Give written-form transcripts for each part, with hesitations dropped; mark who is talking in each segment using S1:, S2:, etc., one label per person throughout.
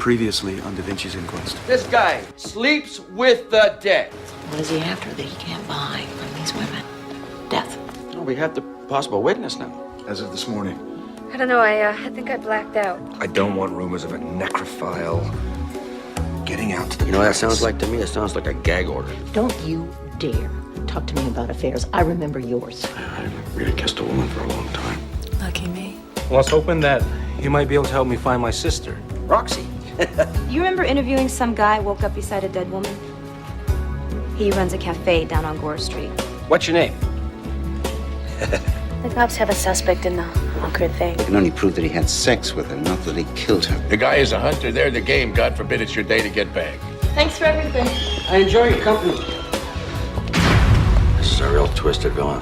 S1: Previously on Da Vinci's Inquest.
S2: This guy sleeps with the dead.
S3: What is he after that he can't buy from these women? Death.
S2: Oh, we have the possible witness now.
S1: As of this morning.
S4: I don't know, I think I blacked out.
S5: I don't want rumors of a necrophile getting out to the
S2: You know what that
S5: press.
S2: sounds like to me? It sounds like a gag order.
S3: Don't you dare talk to me about affairs. I remember yours.
S5: I haven't really kissed a woman for a long time.
S4: Lucky me.
S6: I was hoping that you might be able to help me find my sister.
S2: Roxy.
S4: You remember interviewing some guy woke up beside a dead woman? He runs a cafe down on Gore Street.
S6: What's your name?
S4: The cops have a suspect in the awkward thing.
S7: They can only prove that he had sex with her, not that he killed her.
S8: The guy is a hunter. They're the game. God forbid it's your day to get bagged.
S4: Thanks for everything.
S2: I enjoy your company. This is a real twisted villain.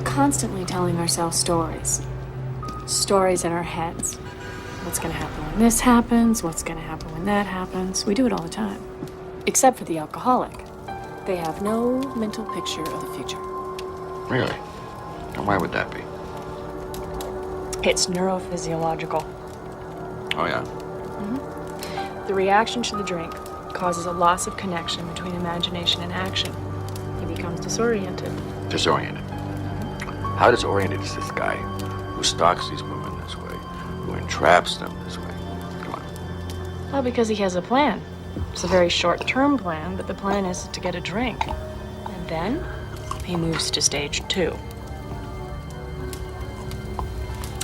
S9: Constantly telling ourselves stories. Stories in our heads. What's gonna happen when this happens? What's gonna happen when that happens? We do it all the time. Except for the alcoholic. They have no mental picture of the future.
S2: Really? And why would that be?
S9: It's neurophysiological.
S2: Oh, yeah?
S9: The reaction to the drink causes a loss of connection between imagination and action. He becomes disoriented.
S2: Disoriented. How disoriented is this guy who stalks these women this way, who entraps them this way? Come on.
S9: Well, because he has a plan. It's a very short-term plan, but the plan is to get a drink. And then he moves to stage 2.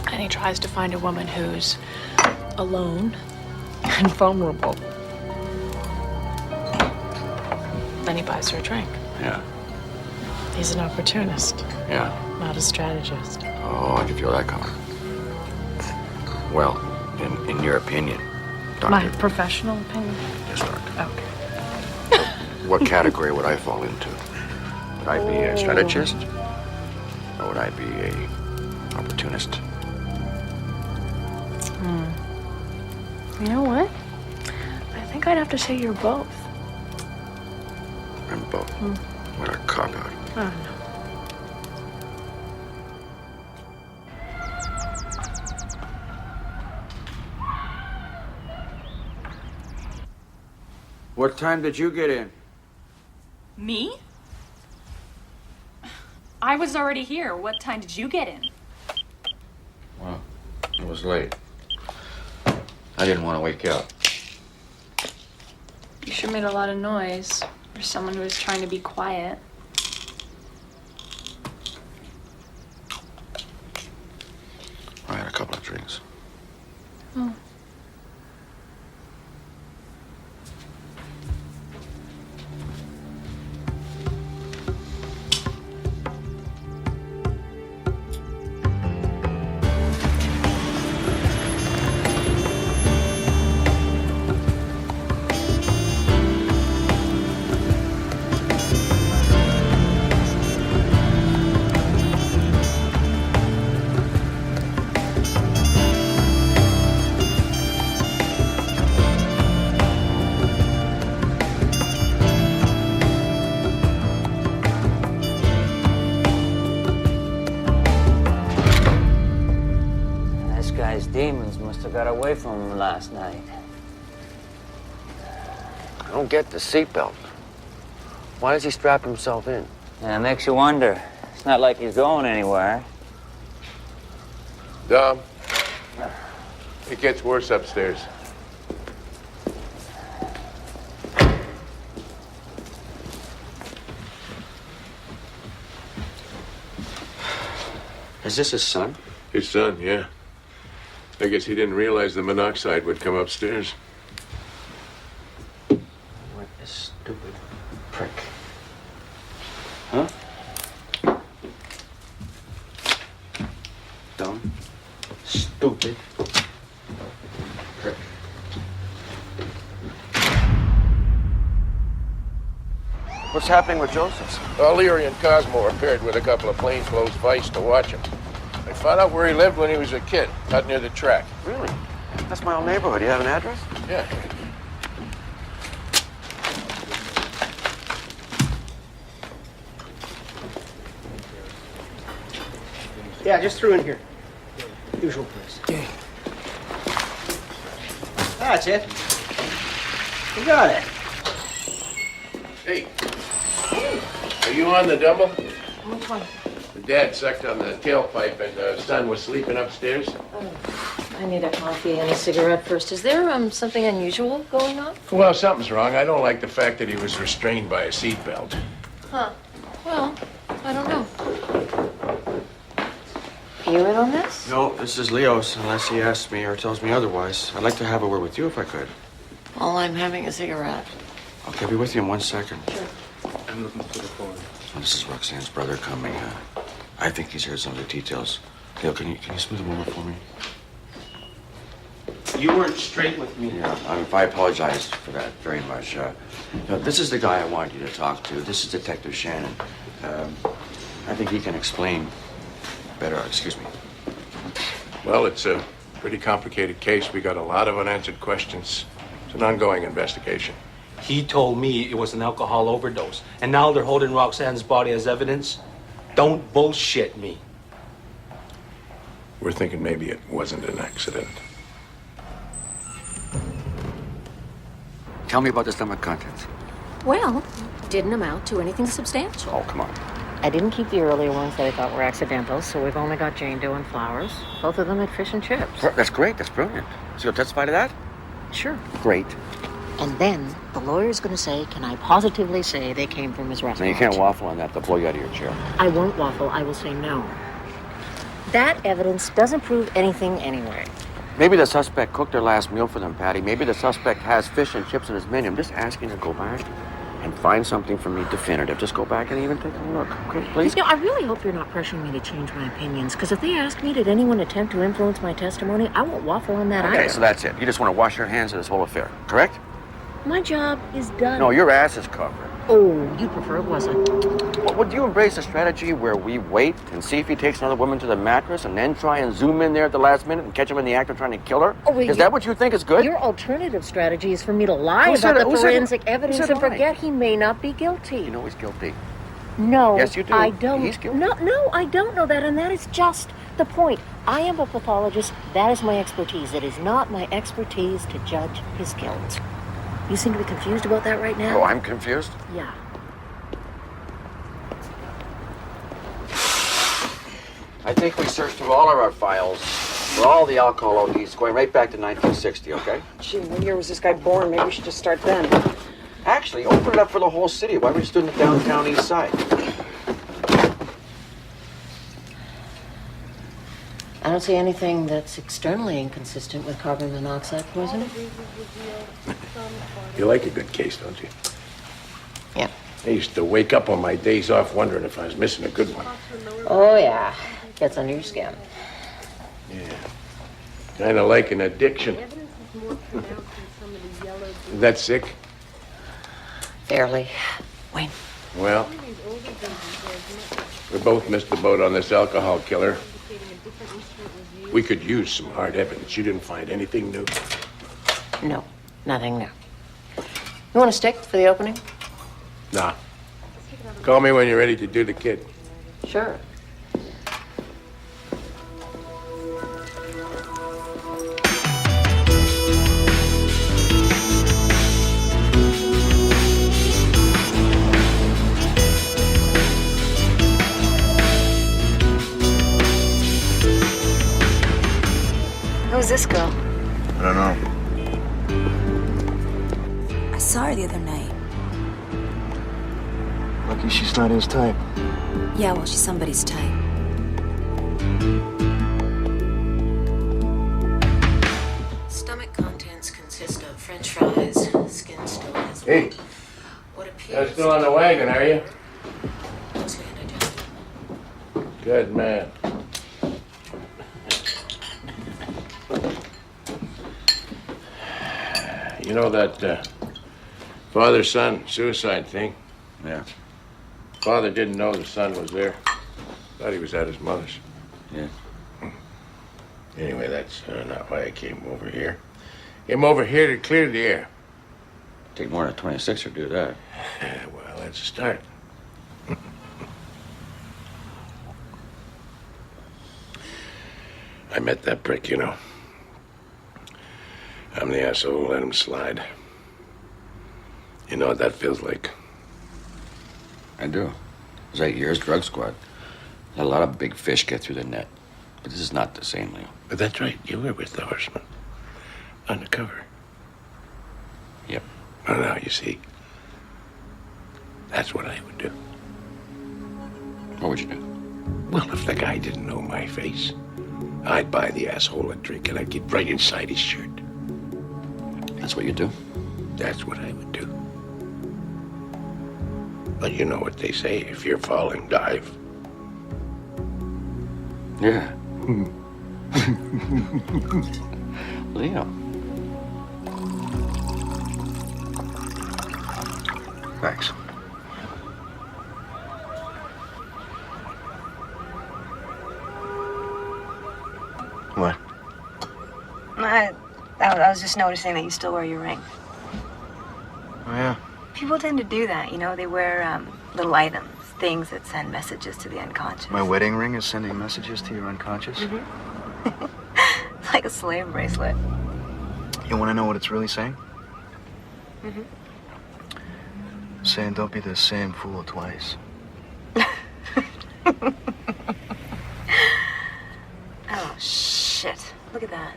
S9: And he tries to find a woman who's alone and vulnerable. Then he buys her a drink.
S2: Yeah.
S9: He's an opportunist.
S2: Yeah.
S9: Not a strategist.
S2: Oh, I can feel that coming. Well, in your opinion, Doctor.
S9: My professional opinion?
S2: Yes, Doctor.
S9: Okay.
S2: What category would I fall into? Would I be a strategist? Or would I be a opportunist?
S9: You know what? I think I'd have to say you're both.
S2: I'm both. What a cop-out.
S9: I don't know.
S2: What time did you get in?
S10: Me? I was already here. What time did you get in?
S2: Well, it was late. I didn't want to wake you up.
S10: You sure made a lot of noise for someone who was trying to be quiet.
S2: I had a couple of drinks.
S10: Oh.
S11: got away from him last night.
S2: I don't get the seatbelt. Why does he strap himself in?
S11: Yeah, it makes you wonder. It's not like he's going anywhere.
S8: Dom, it gets worse upstairs.
S2: Is this his son?
S8: His son, yeah. I guess he didn't realize the monoxide would come upstairs.
S2: What a stupid prick. Huh? Dumb. Stupid. Prick. What's happening with Joseph?
S8: Leary and Cosmo appeared with a couple of plainclothes vice to watch him. They found out where he lived when he was a kid, out near the track.
S2: Really? That's my old neighborhood. You have an address?
S8: Yeah.
S12: Yeah, just threw in here. Usual place. Okay. That's it. You got it.
S8: Hey, are you on the double?
S3: Which one?
S8: The dad sucked on the tailpipe and the son was sleeping upstairs.
S3: I need a coffee and a cigarette first. Is there something unusual going on?
S8: Well, something's wrong. I don't like the fact that he was restrained by a seatbelt.
S3: Huh. Well, I don't know. Are you in on this?
S2: No, this is Leo's, unless he asks me or tells me otherwise. I'd like to have a word with you if I could.
S3: Well, I'm having a cigarette.
S2: Okay, I'll be with you in 1 second.
S3: Sure.
S6: I'm looking for the phone.
S2: This is Roxanne's brother coming. I think he's heard some of the details. Leo, can you smooth him over for me?
S6: You weren't straight with me.
S2: Yeah, I apologize for that very much. This is the guy I want you to talk to. This is Detective Shannon. I think he can explain better. Excuse me.
S8: Well, it's a pretty complicated case. We got a lot of unanswered questions. It's an ongoing investigation.
S6: He told me it was an alcohol overdose, and now they're holding Roxanne's body as evidence. Don't bullshit me.
S8: We're thinking maybe it wasn't an accident.
S2: Tell me about the stomach contents.
S3: Well, didn't amount to anything substantial.
S2: Oh, come on.
S3: I didn't keep the earlier ones that I thought were accidental, so we've only got Jane Doe and flowers. Both of them had fish and chips.
S2: That's great. That's brilliant. So you'll testify to that?
S3: Sure.
S2: Great.
S3: And then the lawyer's going to say, can I positively say they came from his
S2: Now,
S3: restaurant?
S2: you can't waffle on that. They'll blow you out of your chair.
S3: I won't waffle. I will say no. That evidence doesn't prove anything anyway.
S2: Maybe the suspect cooked their last meal for them, Patty. Maybe the suspect has fish and chips in his menu. I'm just asking you to go back and find something for me definitive. Just go back and even take a look, okay, please?
S3: You know, I really hope you're not pressuring me to change my opinions, because if they ask me, did anyone attempt to influence my testimony, I won't waffle on that either.
S2: Okay, so that's it. You just want to wash your hands of this whole affair, correct?
S3: My job is done.
S2: No, your ass is covered.
S3: Oh, you prefer it wasn't.
S2: Well, would you embrace a strategy where we wait and see if he takes another woman to the mattress and then try and zoom in there at the last minute and catch him in the act of trying to kill her?
S3: Oh, well,
S2: is that what you think is good?
S3: Your alternative strategy is for me to lie
S2: Who said
S3: about
S2: it?
S3: the
S2: Who said it?
S3: forensic
S2: Who
S3: evidence
S2: said
S3: and
S2: lie?
S3: forget he may not be guilty.
S2: You know he's guilty.
S3: No,
S2: Yes, you do.
S3: I don't.
S2: He's guilty.
S3: No, I don't know that, and that is just the point. I am a pathologist. That is my expertise. It is not my expertise to judge his guilt. You seem to be confused about that right now?
S2: Oh, I'm confused?
S3: Yeah.
S2: I think we searched through all of our files for all the alcohol ODs going right back to 1960, okay?
S12: Gee, what year was this guy born? Maybe we should just start then.
S2: Actually, open it up for the whole city. Why are we just doing the downtown east side?
S3: I don't see anything that's externally inconsistent with carbon monoxide poisoning.
S8: You like a good case, don't you?
S3: Yeah.
S8: I used to wake up on my days off wondering if I was missing a good one.
S3: Oh, yeah. Gets under your skin.
S8: Yeah. Kind of like an addiction. Is that sick?
S3: Fairly. Wayne.
S8: Well, we both missed the boat on this alcohol killer. We could use some hard evidence. You didn't find anything new?
S3: No, nothing new. You want a stick for the opening?
S8: Nah. Call me when you're ready to do the kid.
S3: Sure.
S4: this girl?
S5: I don't know.
S4: I saw her the other night.
S5: Lucky she's not his type.
S4: Yeah, well, she's somebody's type.
S3: Stomach contents consist of French fries, skin still has
S8: Hey,
S3: what
S8: you're
S3: appears
S8: still on the wagon, are you?
S3: mostly indigested.
S8: Good man. You know that father-son suicide thing?
S2: Yeah.
S8: Father didn't know the son was there. Thought he was at his mother's.
S2: Yeah.
S8: Anyway, that's not why I came over here. Came over here to clear the air.
S2: Take more than 26 to do that.
S8: Well, that's a start. I met that prick, you know. I'm the asshole who let him slide. You know what that feels like?
S2: I do. It was 8 years drug squad. Let a lot of big fish get through the net. But this is not the same, Leo.
S8: But that's right, you were with the horseman. Undercover.
S2: Yep.
S8: Well, now, you see, that's what I would do.
S2: What would you do?
S8: Well, if the guy didn't know my face, I'd buy the asshole a drink and I'd get right inside his shirt.
S2: That's what you do?
S8: That's what I would do. But you know what they say, if you're falling, dive.
S2: Yeah. Leo.
S5: Thanks. What?
S4: I was just noticing that you still wear your ring.
S5: Oh, yeah?
S4: People tend to do that, you know. They wear little items, things that send messages to the unconscious.
S5: My wedding ring is sending messages to your unconscious?
S4: Mm-hmm. It's like a slave bracelet.
S5: You want to know what it's really saying?
S4: Mm-hmm.
S5: Saying don't be the same fool twice.
S4: Oh, shit. Look at that.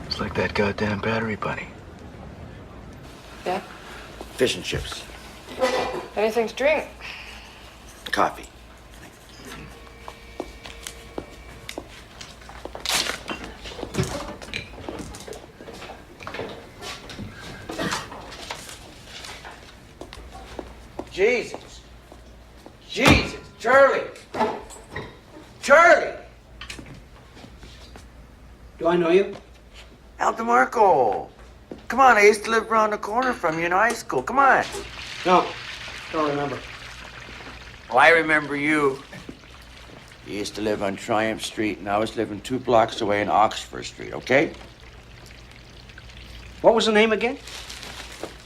S5: It's like that goddamn battery bunny.
S10: Yeah?
S2: Fish and chips.
S10: Anything to drink?
S2: Coffee.
S12: Jesus. Jesus. Charlie. Charlie. Do I know you?
S2: Al DeMarco. Come on, I used to live around the corner from you in high school. Come on.
S12: No. Don't remember.
S2: Oh, I remember you. You used to live on Triumph Street, and I was living 2 blocks away on Oxford Street, okay?
S12: What was the name again?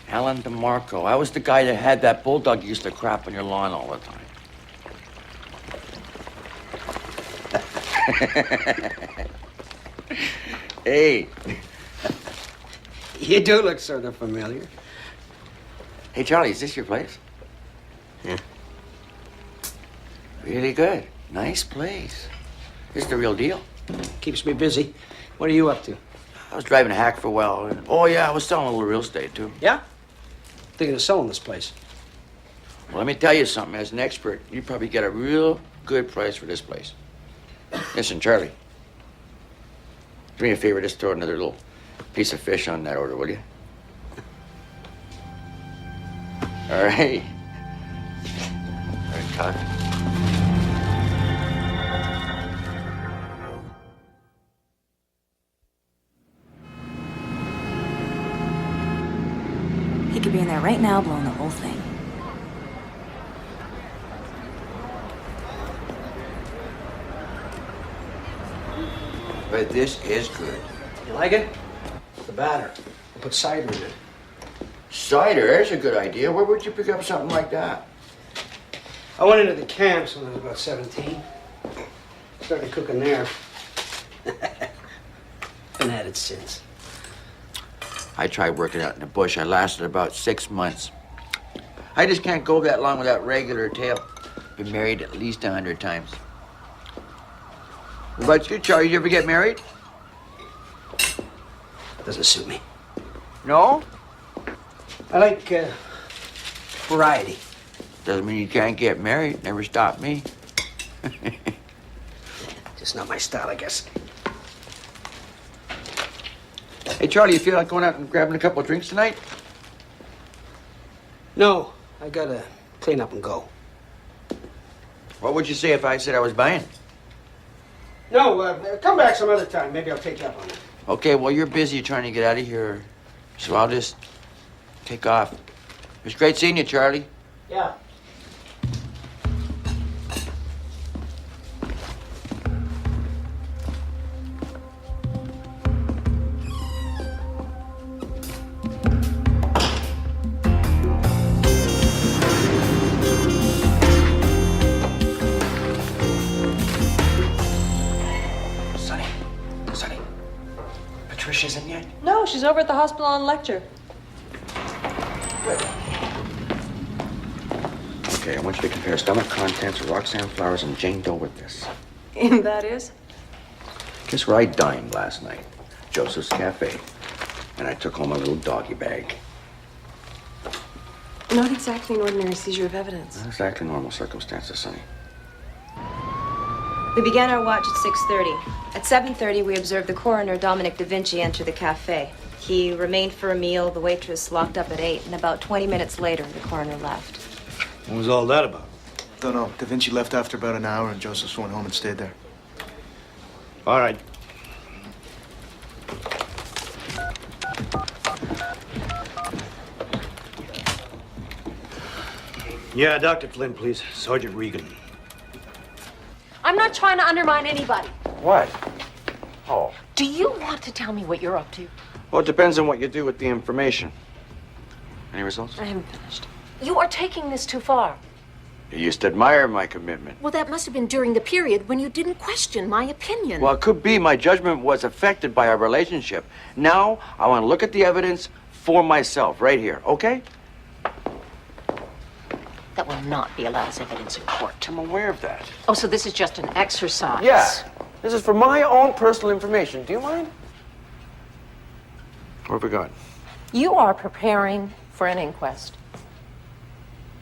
S2: Alan DeMarco. I was the guy that had that bulldog used to crap on your lawn all the time. Hey.
S12: You do look sort of familiar.
S2: Hey, Charlie, is this your place?
S12: Yeah.
S2: Really good. Nice place. This is the real deal.
S12: Keeps me busy. What are you up to?
S2: I was driving a hack for a while. Oh, yeah, I was selling a little real estate, too.
S12: Yeah? Thinking of selling this place.
S2: Well, let me tell you something. As an expert, you probably get a real good price for this place. Listen, Charlie. Do me a favor, just throw another little piece of fish on that order, will you? All right. All right, coffee.
S4: He could be in there right now blowing the whole thing.
S2: But this is good.
S12: You like it? The batter. I'll put cider in it.
S2: Cider, there's a good idea. Where would you pick up something like that?
S12: I went into the camps when I was about 17. Started cooking there. Been at it since.
S2: I tried working out in the bush. I lasted about 6 months. I just can't go that long without regular tail. Been married at least 100 times. What about you, Charlie? You ever get married?
S12: Doesn't suit me.
S2: No?
S12: I like variety.
S2: Doesn't mean you can't get married. Never stopped me.
S12: Just not my style, I guess.
S2: Hey, Charlie, you feel like going out and grabbing a couple of drinks tonight?
S12: No, I gotta clean up and go.
S2: What would you say if I said I was buying?
S12: No, come back some other time. Maybe I'll take you up on it.
S2: Okay, well, you're busy trying to get out of here, so I'll just take off. It was great seeing you, Charlie.
S12: Yeah.
S5: Sonny. Patricia's in yet?
S4: No, she's over at the hospital on lecture.
S2: Okay, I want you to compare stomach contents of Roxanne Flowers and Jane Doe with this.
S4: And that is?
S2: Guess where I dined last night? Joseph's Cafe. And I took home a little doggy bag.
S4: Not exactly an ordinary seizure of evidence.
S2: Not exactly normal circumstances, Sonny.
S4: We began our watch at 6:30. At 7:30, we observed the coroner, Dominic Da Vinci, enter the cafe. He remained for a meal, the waitress locked up at 8, and about 20 minutes later, the coroner left.
S1: What was all that about? Don't know. Da Vinci left after about an hour, and Joseph went home and stayed there.
S5: All right. Yeah, Dr. Flynn, please. Sergeant Regan.
S3: I'm not trying to undermine anybody.
S2: What? Oh.
S3: Do you want to tell me what you're up to?
S2: Well, it depends on what you do with the information. Any results?
S4: I haven't finished.
S3: You are taking this too far.
S2: You used to admire my commitment.
S3: Well, that must have been during the period when you didn't question my opinion.
S2: Well, it could be my judgment was affected by our relationship. Now, I want to look at the evidence for myself, right here, okay?
S3: That will not be allowed as evidence in court.
S2: I'm aware of that.
S3: Oh, so this is just an exercise?
S2: Yeah. This is for my own personal information. Do you mind? What have we got?
S3: You are preparing for an inquest.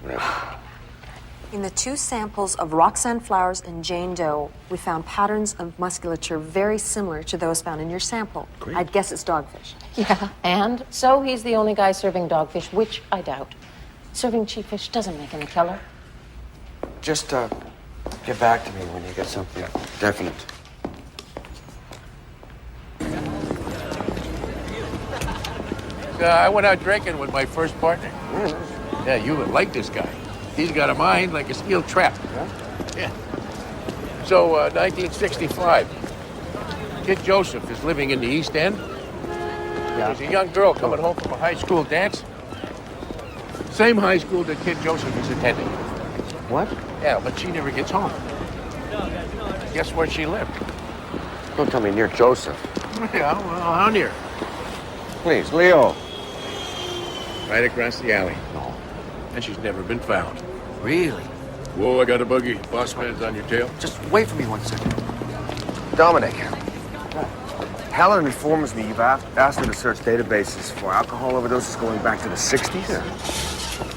S2: Whatever.
S4: In the 2 samples of Roxanne Flowers and Jane Doe, we found patterns of musculature very similar to those found in your sample.
S2: Great.
S4: I'd guess it's dogfish.
S3: Yeah, and so he's the only guy serving dogfish, which I doubt. Serving cheap fish doesn't make him a killer.
S2: Just, get back to me when you get something definite.
S8: I went out drinking with my first partner. Yeah, you would like this guy. He's got a mind like a steel trap. Yeah. So, 1965. Kid Joseph is living in the East End. There's a young girl coming home from a high school dance. Same high school that Kid Joseph is attending.
S2: What?
S8: Yeah, but she never gets home. Guess where she lived?
S2: Don't tell me near Joseph.
S8: Yeah, well, how near?
S2: Please, Leo.
S8: Right across the alley.
S2: No.
S8: And she's never been found.
S2: Really?
S8: Whoa, I got a buggy. Boss man's on your tail.
S2: Just wait for me 1 second.
S5: Dominic. Helen informs me you've asked her to search databases for alcohol overdoses going back to the 60s?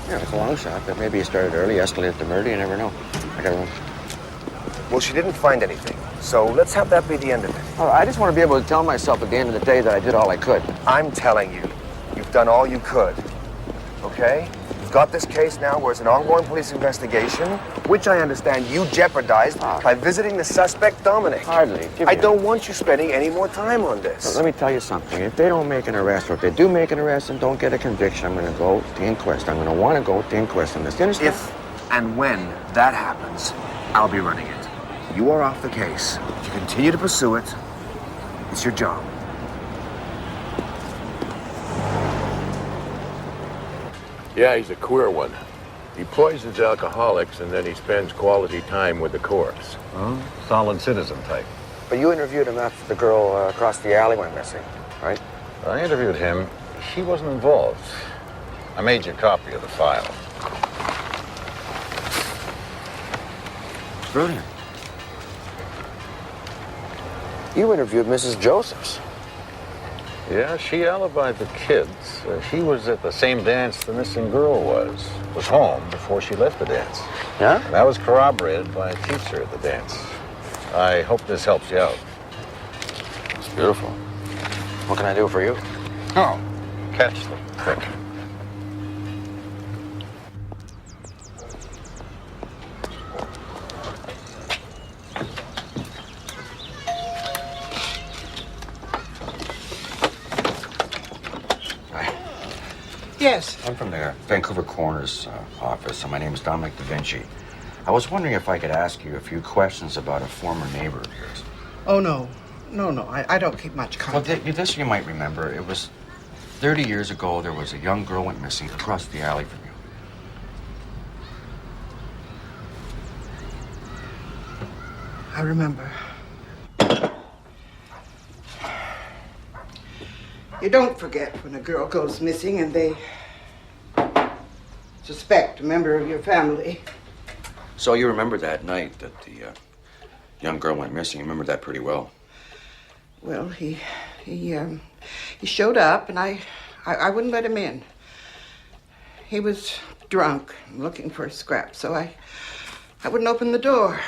S2: Yeah, it's a long shot, but maybe it started early, escalated to murder. You never know. I gotta run.
S5: Well, she didn't find anything. So let's have that be the end of it.
S2: Oh, I just want to be able to tell myself at the end of the day that I did all I could.
S5: I'm telling you, you've done all you could. Okay? You've got this case now where it's an ongoing police investigation, which I understand you jeopardized by visiting the suspect, Dominic.
S2: Hardly.
S5: I don't want you spending any more time on this.
S2: Let me tell you something. If they don't make an arrest, or if they do make an arrest and don't get a conviction, I'm going to go to inquest. I'm going to want to go to inquest on this. You understand?
S5: If and when that happens, I'll be running it. You are off the case. If you continue to pursue it, it's your job.
S8: Yeah, he's a queer one. He poisons alcoholics and then he spends quality time with the corpse.
S13: Solid citizen type.
S2: But you interviewed him after the girl across the alley went missing, right?
S13: I interviewed him She wasn't involved. I made you a copy of the file.
S2: Brilliant.
S5: You interviewed Mrs. Josephs.
S13: Yeah, she alibied the kids. She was at the same dance the missing girl was home before she left the dance.
S2: Yeah?
S13: And that was corroborated by a teacher at the dance. I hope this helps you out.
S2: It's beautiful. What can I do for you?
S13: Oh, catch them quick.
S12: Yes.
S2: I'm from the Vancouver Coroner's office, and my name is Dominic Da Vinci. I was wondering if I could ask you a few questions about a former neighbor of yours.
S12: Oh, no. No, I don't keep much contact.
S2: Well, this you might remember. It was 30 years ago. There was a young girl went missing across the alley from you.
S12: I remember. You don't forget when a girl goes missing and they suspect a member of your family.
S2: So you remember that night that the young girl went missing? You remember that pretty well.
S12: Well, he showed up and I wouldn't let him in. He was drunk, looking for a scrap, so I wouldn't open the door.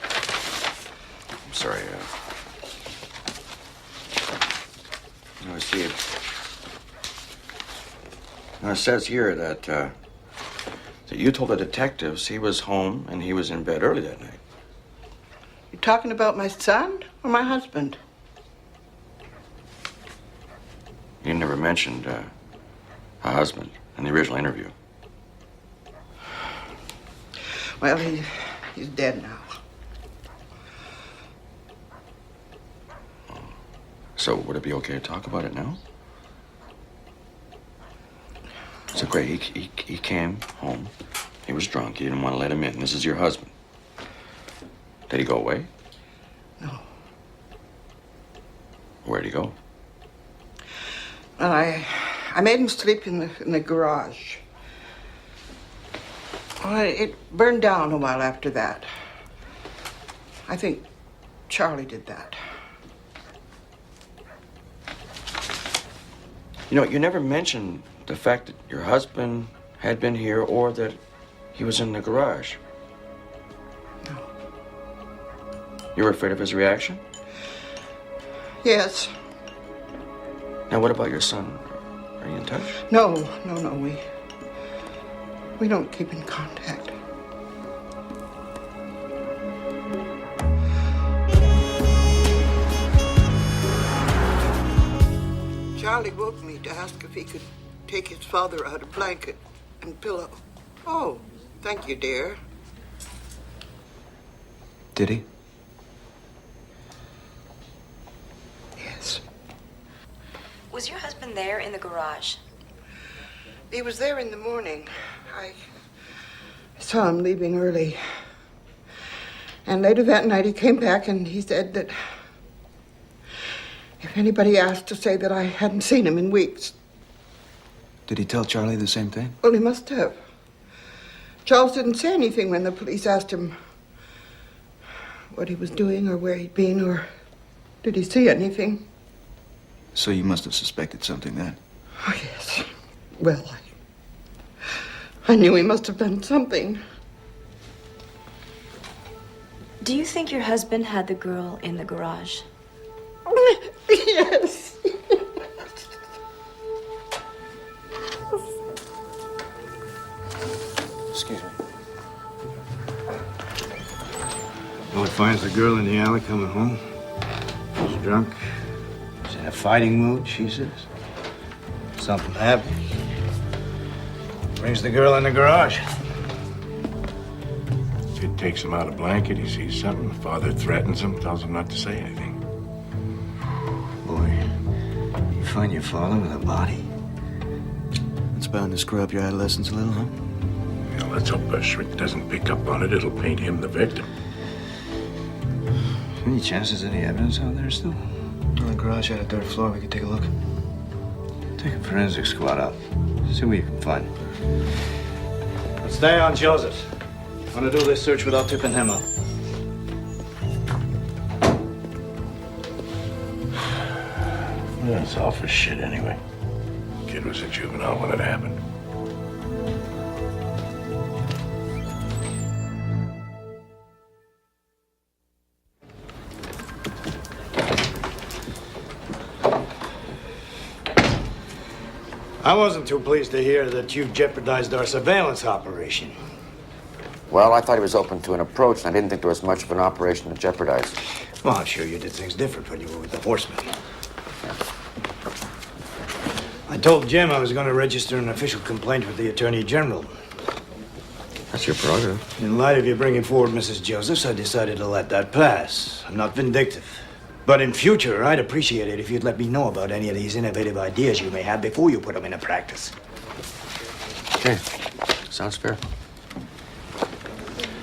S2: I'm sorry. I see it. Now, it says here that you told the detectives he was home and he was in bed early that night.
S12: You talking about my son or my husband?
S2: You never mentioned a husband in the original interview.
S12: Well, he's dead now.
S2: So would it be okay to talk about it now? So great, he came home. He was drunk. You didn't want to let him in. This is your husband. Did he go away?
S12: No.
S2: Where'd he go?
S12: Well, I made him sleep in the garage. Well, it burned down a while after that. I think Charlie did that.
S2: You know, you never mentioned the fact that your husband had been here or that he was in the garage.
S12: No.
S2: You were afraid of his reaction?
S12: Yes.
S2: Now, what about your son? Are you in touch?
S12: No. We don't keep in contact. Charlie woke me to ask if he could take his father out a blanket and pillow. Oh, thank you, dear.
S1: Did he?
S12: Yes.
S4: Was your husband there in the garage?
S12: He was there in the morning. I saw him leaving early. And later that night he came back and he said that if anybody asked to say that I hadn't seen him in weeks.
S1: Did he tell Charlie the same thing?
S12: Well, he must have. Charles didn't say anything when the police asked him what he was doing or where he'd been or did he see anything.
S1: So you must have suspected something then.
S12: Oh, yes. Well, I knew he must have done something.
S4: Do you think your husband had the girl in the garage?
S12: Yes.
S1: Excuse me.
S14: Well, it finds the girl in the alley coming home. She's drunk. She's in a fighting mood, she says. Something happened. Brings the girl in the garage. Kid takes him out a blanket. He sees something. The father threatens him, tells him not to say anything. Boy, you find your father with a body.
S1: It's bound to screw up your adolescence a little, huh?
S14: Yeah, let's hope a shrink doesn't pick up on it. It'll paint him the victim. Any chances any evidence out there still?
S1: Well, the garage had a dirt floor. We could take a look.
S14: Take a forensic squad out. See what you can find. But stay on Joseph. I want to do this search without tipping him up.
S8: That's all for shit anyway. Kid was a juvenile when it happened.
S14: I wasn't too pleased to hear that you jeopardized our surveillance operation.
S2: Well, I thought he was open to an approach, and I didn't think there was much of an operation to jeopardize.
S14: Well, I'm sure you did things different when you were with the horsemen. I told Jim I was going to register an official complaint with the Attorney General.
S2: That's your prerogative.
S14: In light of you bringing forward Mrs. Josephs, I decided to let that pass. I'm not vindictive. But in future, I'd appreciate it if you'd let me know about any of these innovative ideas you may have before you put them into practice.
S2: Okay. Sounds fair.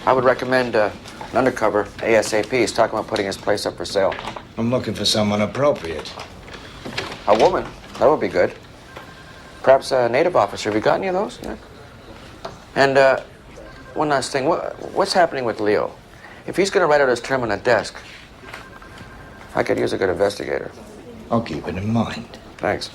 S2: I would recommend an undercover ASAP. He's talking about putting his place up for sale.
S14: I'm looking for someone appropriate.
S2: A woman. That would be good. Perhaps a native officer. Have you got any of those? Yeah. And one last thing. What's happening with Leo? If he's going to write out his term on a desk, I could use a good investigator.
S14: I'll keep it in mind.
S2: Thanks.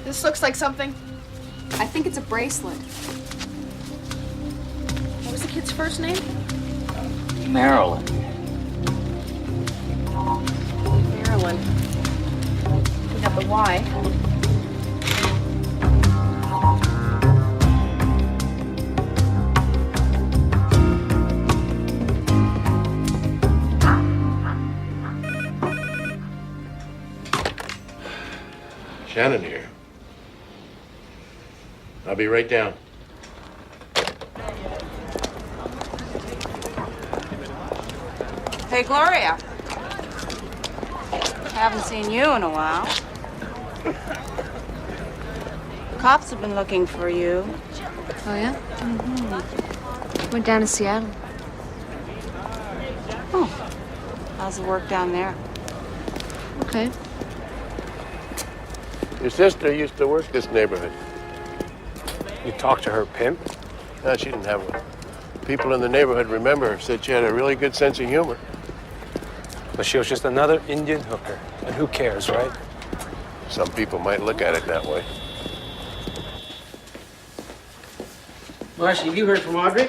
S15: This looks like something.
S10: I think it's a bracelet.
S15: What was the kid's first name?
S11: Marilyn.
S15: Marilyn. We got the Y.
S8: Shannon here. I'll be right down.
S16: Hey, Gloria. Haven't seen you in a while. Cops have been looking for you.
S10: Oh, yeah?
S16: Mm-hmm.
S10: Went down to Seattle.
S16: Oh. How's the work down there?
S10: Okay.
S8: Your sister used to work this neighborhood.
S17: You talked to her pimp?
S8: No, she didn't have one. People in the neighborhood remember her, said she had a really good sense of humor.
S17: But she was just another Indian hooker. And who cares, right?
S8: Some people might look at it that way.
S18: Marcy, have you heard from Audrey?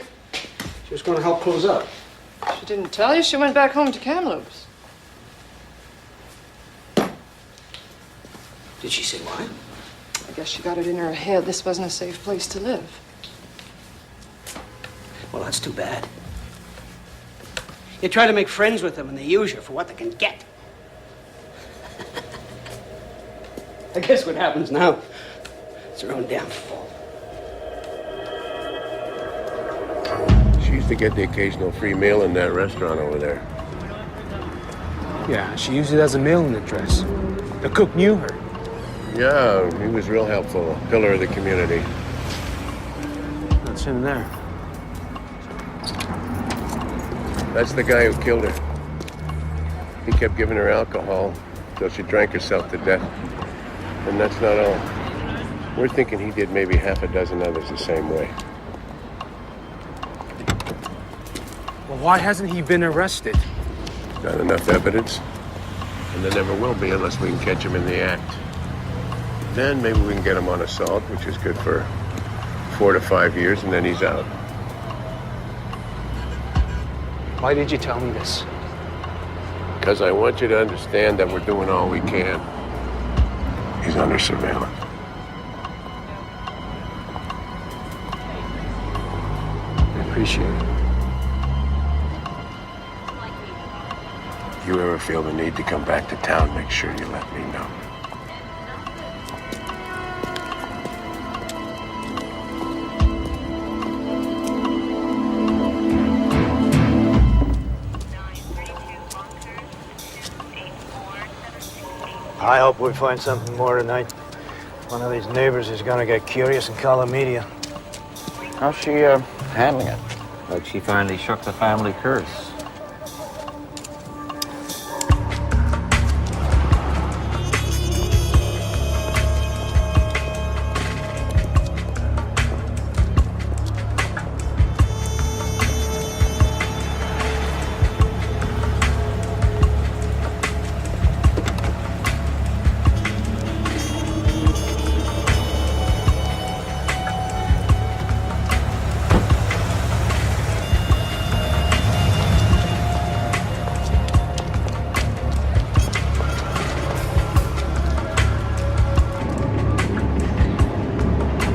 S18: She was going to help close up.
S15: She didn't tell you? She went back home to Kamloops.
S18: Did she say why?
S15: I guess she got it in her head this wasn't a safe place to live.
S18: Well, that's too bad. You try to make friends with them and they use you for what they can get. I guess what happens now, it's their own downfall.
S8: She used to get the occasional free meal in that restaurant over there.
S17: Yeah, she used it as a mailing address. The cook knew her.
S8: Yeah, he was real helpful. A pillar of the community.
S17: That's him there.
S8: That's the guy who killed her. He kept giving her alcohol till she drank herself to death. And that's not all. We're thinking he did maybe half a dozen others the same way.
S17: Well, why hasn't he been arrested?
S8: Not enough evidence. And there never will be unless we can catch him in the act. Then maybe we can get him on assault, which is good for 4 to 5 years, and then he's out.
S17: Why did you tell me this?
S8: Because I want you to understand that we're doing all we can. He's under surveillance.
S17: I appreciate it.
S8: you ever feel the need to come back to town, make sure you let me know.
S14: I hope we find something more tonight. One of these neighbors is gonna get curious and call the media.
S11: How's she handling it? Like she finally shook the family curse.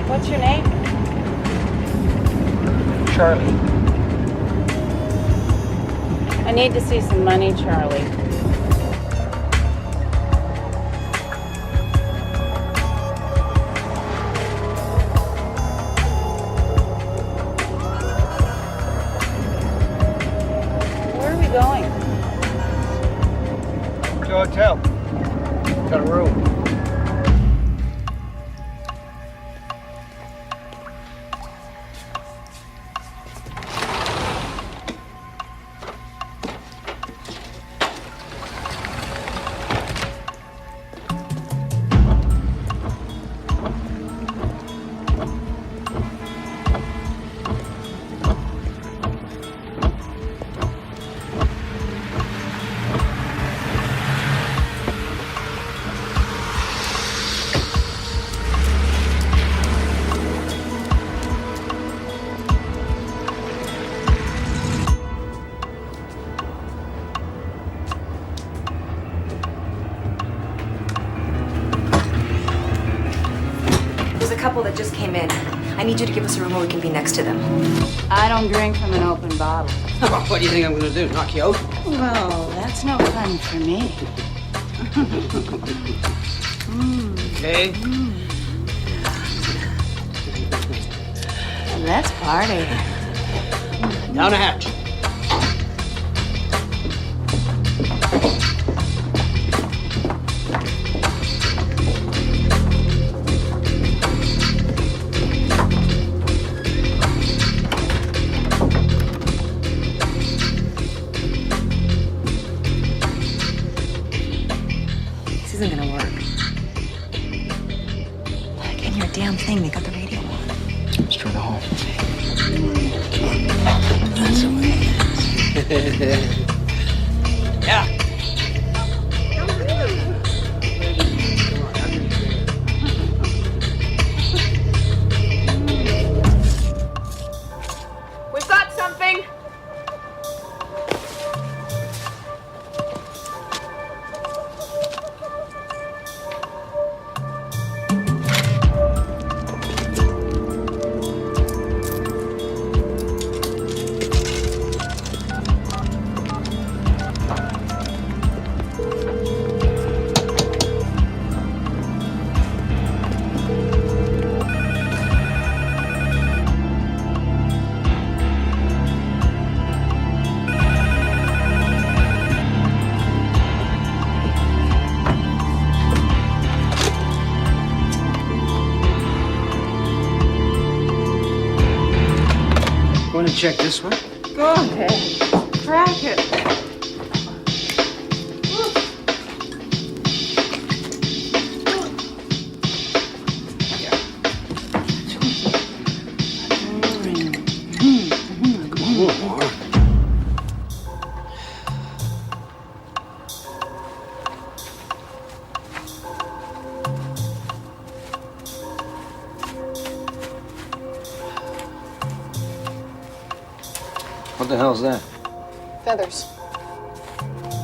S16: What's your name?
S11: Charlie.
S16: I need to see some money, Charlie. Where are we going?
S14: To a hotel. Got a room.
S4: There's a couple that just came in. I need you to give us a room where we can be next to them.
S16: I don't drink from an open bottle.
S18: What do you think I'm gonna do? Knock you out?
S16: Well, that's no fun for me.
S18: Okay.
S16: Let's party.
S18: Down a hatch.
S4: This isn't gonna work. I can't hear a damn thing. They got the radio on.
S1: Let's try the hall.
S18: That's the way it is. Yeah.
S15: We've got something.
S18: Want to check this one?
S16: Go ahead. Crack it.
S14: What the hell's that?
S15: Feathers.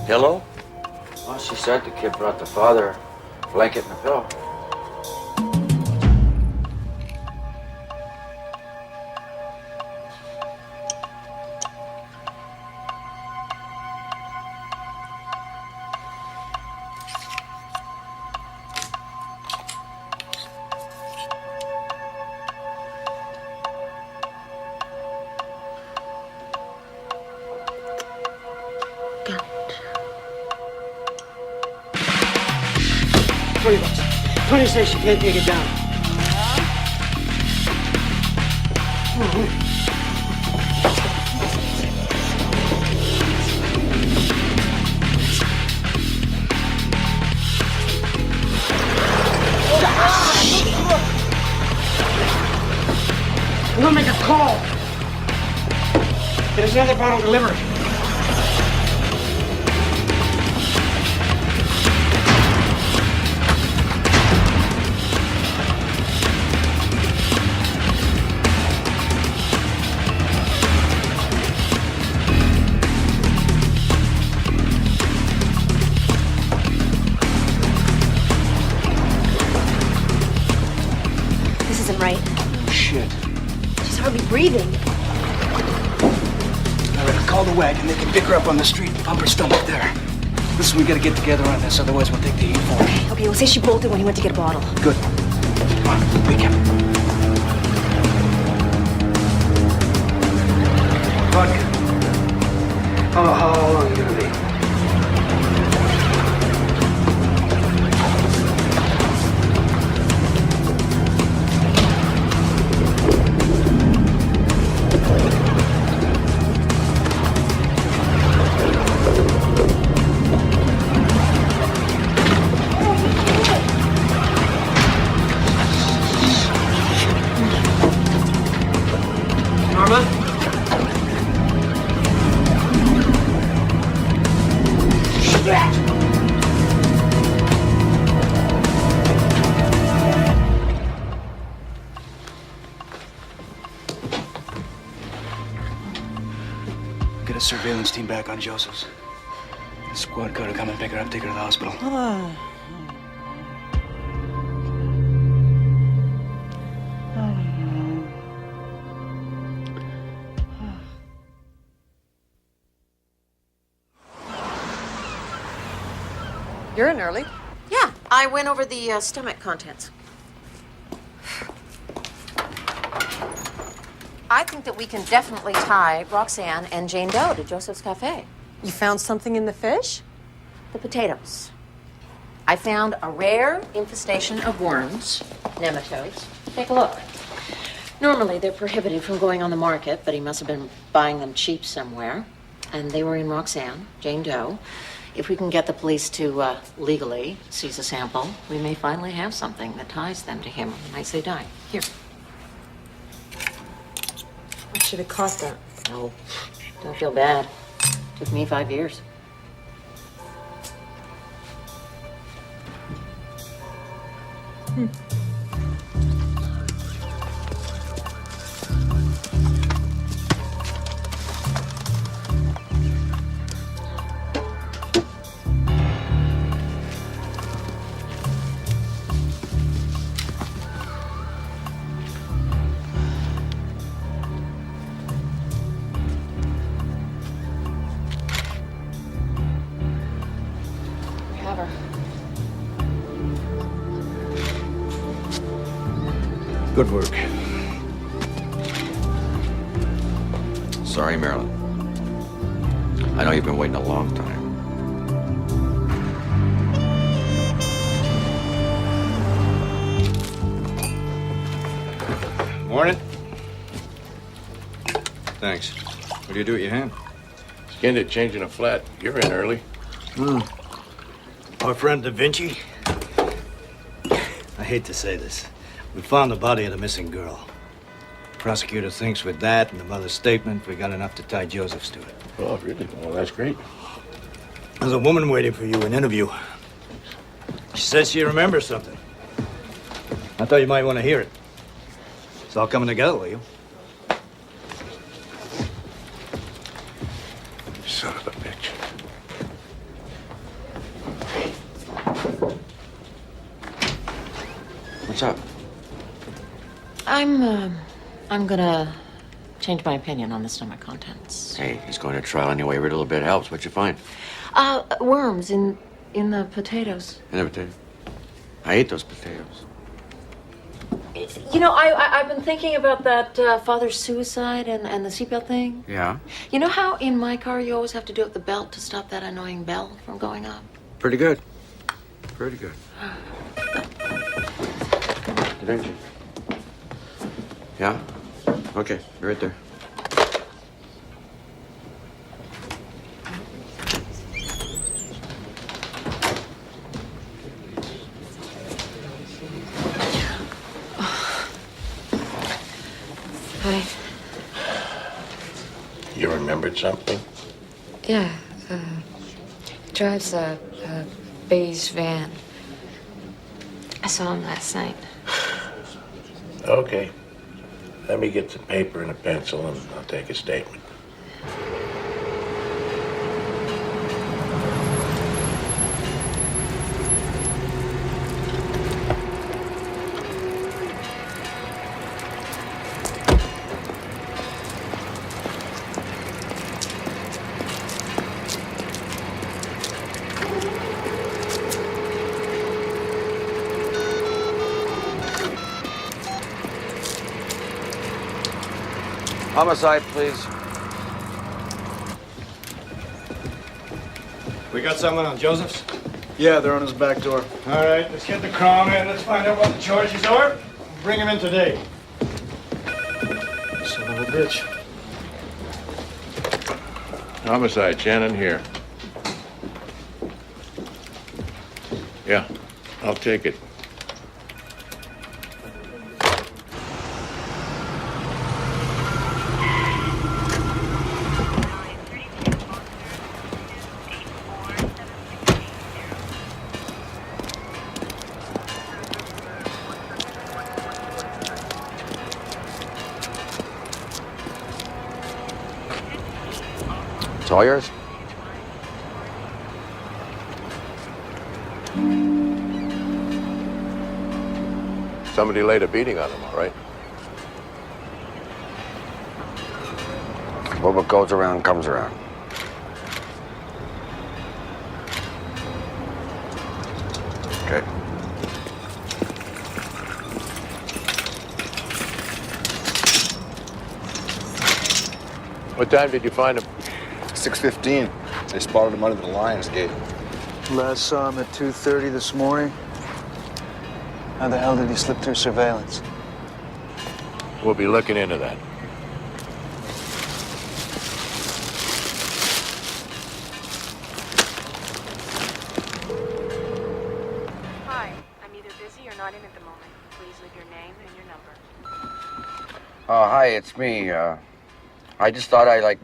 S2: Pillow? Well, she said the kid brought the father a blanket and a pillow.
S18: $20. Tony says she can't take it down. We'll make a call. There's another bottle delivered.
S3: This isn't right.
S18: Shit.
S3: She's hardly breathing.
S18: All right, call the wagon. They can pick her up on the street and pump her stomach there. Listen, we gotta get together on this, otherwise we'll take the heat for it.
S3: Okay, we'll say she bolted when he went to get a bottle.
S18: Good. Come on, wake him. Vodka. How long are you gonna be? Norma? Get a surveillance team back on Joseph's. The squad car to come and pick her up, take her to the hospital.
S3: You're in early. Yeah, I went over the stomach contents. I think that we can definitely tie Roxanne and Jane Doe to Joseph's Cafe.
S19: You found something in the fish?
S3: The potatoes. I found a rare infestation of worms, nematodes. Take a look. Normally, they're prohibited from going on the market, but he must have been buying them cheap somewhere. And they were in Roxanne, Jane Doe. If we can get the police to legally seize a sample, we may finally have something that ties them to him on the nights they died. Here.
S19: I should have caught that.
S3: No, don't feel bad. Took me 5 years.
S19: Have her.
S14: Good work.
S2: Sorry, Marilyn. I know you've been waiting a long time.
S14: Morning. Thanks. What do you do with your hand?
S8: Skinned it changing a flat. You're in early.
S14: Our friend Da Vinci. I hate to say this. We found the body of the missing girl. Prosecutor thinks with that and the mother's statement, we got enough to tie Joseph's to it.
S8: Oh, really? Well, that's great.
S14: There's a woman waiting for you, an interview. She says she remembers something. I thought you might want to hear it. It's all coming together, will you?
S8: Son of a bitch.
S2: What's up?
S3: I'm gonna change my opinion on the stomach contents.
S2: Hey, he's going to trial anyway. Every little bit helps. What'd you find?
S3: Worms in the potatoes.
S2: I never did. I ate those potatoes.
S3: You know, I've been thinking about that father's suicide and the seatbelt thing.
S2: Yeah?
S3: You know how in my car you always have to do up the belt to stop that annoying bell from going off?
S2: Pretty good. Pretty good. Da Vinci. Yeah? Okay, be right there.
S4: Hi.
S8: You remembered something?
S4: Yeah, drives a beige van. I saw him last night.
S8: Okay. Let me get some paper and a pencil and I'll take a statement.
S2: Homicide, please.
S14: We got someone on Joseph's?
S1: Yeah, they're on his back door.
S14: All right, let's get the crom in. Let's find out what the charges are. Bring him in today.
S1: Son of a bitch.
S8: Homicide, Shannon here. Yeah, I'll take it.
S2: It's all yours?
S8: Somebody laid a beating on him, all right?
S2: Well, what goes around comes around. Okay.
S8: What time did you find him?
S5: 6:15. They spotted him under the Lions Gate.
S1: Last saw him at 2:30 this morning. How the hell did he slip through surveillance?
S8: We'll be looking into that.
S20: Hi, I'm either busy or not in at the moment. Please leave your name and your number.
S2: Hi, it's me. I just thought I'd,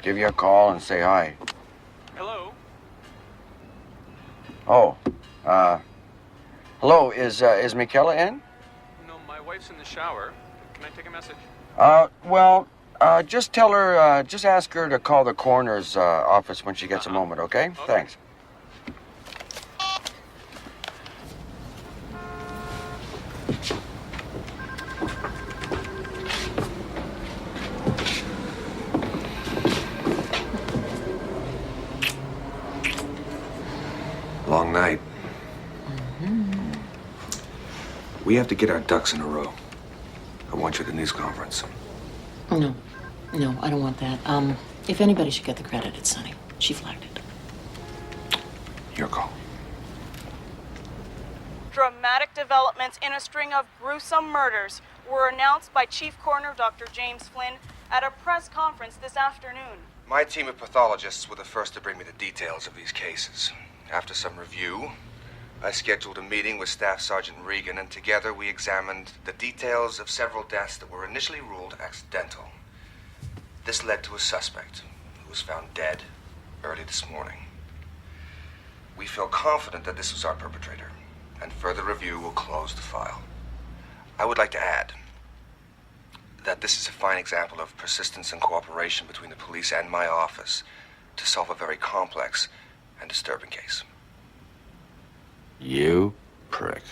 S2: give you a call and say hi.
S17: Hello?
S2: Oh, hello, is Michaela in?
S17: No, my wife's in the shower. Can I take a message?
S2: Well, just tell her, just ask her to call the coroner's office when she gets a moment, okay? Thanks.
S5: Long night. We have to get our ducks in a row. I want you at the news conference.
S3: No, I don't want that. If anybody should get the credit, it's Sunny. She flagged it.
S5: Your call.
S21: Dramatic developments in a string of gruesome murders were announced by Chief Coroner Dr. James Flynn at a press conference this afternoon.
S5: My team of pathologists were the first to bring me the details of these cases. After some review, I scheduled a meeting with Staff Sergeant Regan, and together we examined the details of several deaths that were initially ruled accidental. This led to a suspect who was found dead early this morning. We feel confident that this was our perpetrator, and further review will close the file. I would like to add that this is a fine example of persistence and cooperation between the police and my office to solve a very complex and disturbing case.
S2: You prick.